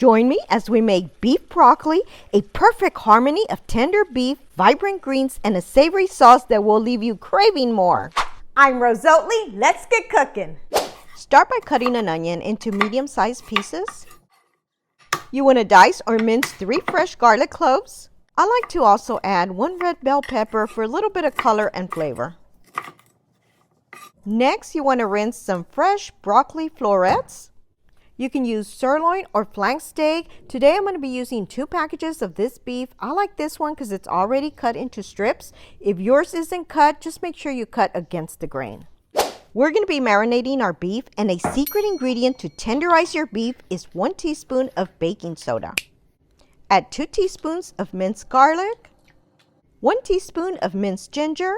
Join me as we make beef broccoli, a perfect harmony of tender beef, vibrant greens, and a savory sauce that will leave you craving more. I'm Rose Oatley. Let's get cooking. Start by cutting an onion into medium-sized pieces. You want to dice or mince 3 fresh garlic cloves. I like to also add 1 red bell pepper for a little bit of color and flavor. Next, you want to rinse some fresh broccoli florets. You can use sirloin or flank steak. Today I'm going to be using 2 packages of this beef. I like this one because it's already cut into strips. If yours isn't cut, just make sure you cut against the grain. We're going to be marinating our beef, and a secret ingredient to tenderize your beef is 1 teaspoon of baking soda. Add 2 teaspoons of minced garlic, 1 teaspoon of minced ginger,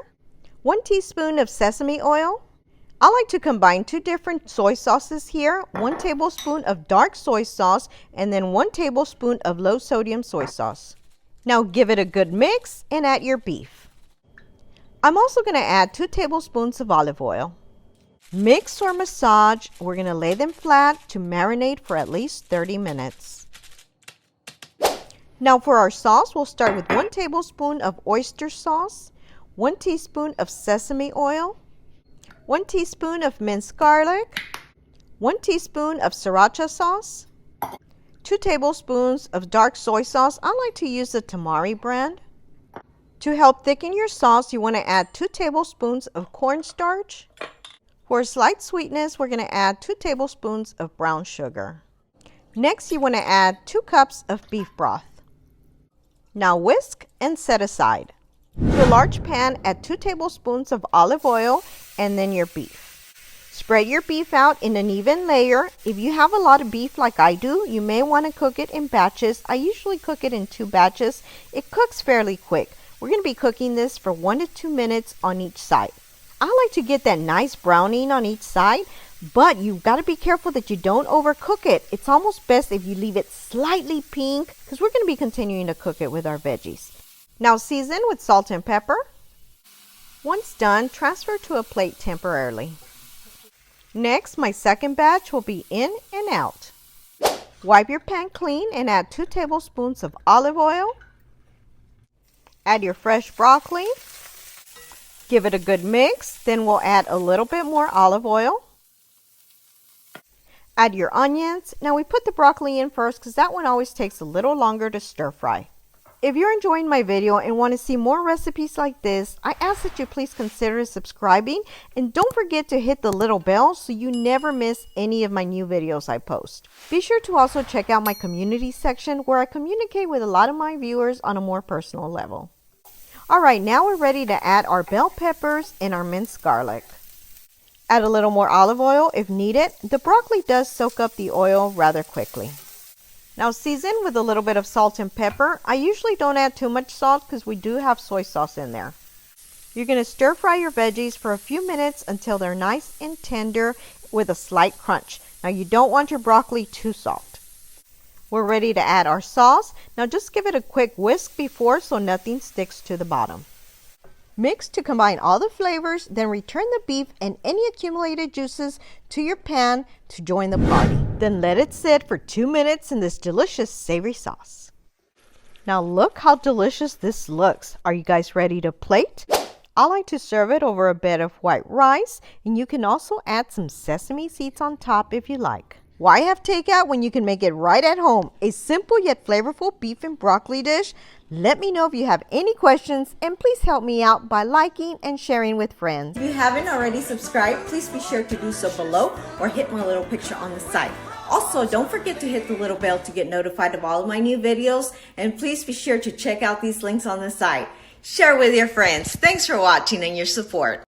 1 teaspoon of sesame oil. I like to combine 2 different soy sauces here, 1 tablespoon of dark soy sauce, and then 1 tablespoon of low sodium soy sauce. Now give it a good mix and add your beef. I'm also going to add 2 tablespoons of olive oil. Mix or massage. We're going to lay them flat to marinate for at least 30 minutes. Now for our sauce, we'll start with 1 tablespoon of oyster sauce, 1 teaspoon of sesame oil, 1 teaspoon of minced garlic, 1 teaspoon of Sriracha sauce, 2 tablespoons of dark soy sauce. I like to use the Tamari brand. To help thicken your sauce, you want to add 2 tablespoons of cornstarch. For a slight sweetness, we're going to add 2 tablespoons of brown sugar. Next, you want to add 2 cups of beef broth. Now whisk and set aside. To a large pan, add 2 tablespoons of olive oil and then your beef. Spread your beef out in an even layer. If you have a lot of beef like I do, you may want to cook it in batches. I usually cook it in 2 batches. It cooks fairly quick. We're going to be cooking this for 1 to 2 minutes on each side. I like to get that nice browning on each side, but you've got to be careful that you don't overcook it. It's almost best if you leave it slightly pink because we're going to be continuing to cook it with our veggies. Now season with salt and pepper. Once done, transfer to a plate temporarily. Next, my second batch will be in and out. Wipe your pan clean and add 2 tablespoons of olive oil. Add your fresh broccoli. Give it a good mix. Then we'll add a little bit more olive oil. Add your onions. Now we put the broccoli in first because that one always takes a little longer to stir fry. If you're enjoying my video and want to see more recipes like this, I ask that you please consider subscribing and don't forget to hit the little bell so you never miss any of my new videos I post. Be sure to also check out my community section where I communicate with a lot of my viewers on a more personal level. Alright, now we're ready to add our bell peppers and our minced garlic. Add a little more olive oil if needed. The broccoli does soak up the oil rather quickly. Now season with a little bit of salt and pepper. I usually don't add too much salt because we do have soy sauce in there. You're going to stir fry your veggies for a few minutes until they're nice and tender with a slight crunch. Now you don't want your broccoli too soft. We're ready to add our sauce. Now just give it a quick whisk before so nothing sticks to the bottom. Mix to combine all the flavors, then return the beef and any accumulated juices to your pan to join the party. Then let it sit for 2 minutes in this delicious savory sauce. Now look how delicious this looks. Are you guys ready to plate? I like to serve it over a bed of white rice, and you can also add some sesame seeds on top if you like. Why have takeout when you can make it right at home? A simple yet flavorful beef and broccoli dish. Let me know if you have any questions and please help me out by liking and sharing with friends. If you haven't already subscribed, please be sure to do so below or hit my little picture on the side. Also, don't forget to hit the little bell to get notified of all of my new videos, and please be sure to check out these links on the side. Share with your friends. Thanks for watching and your support.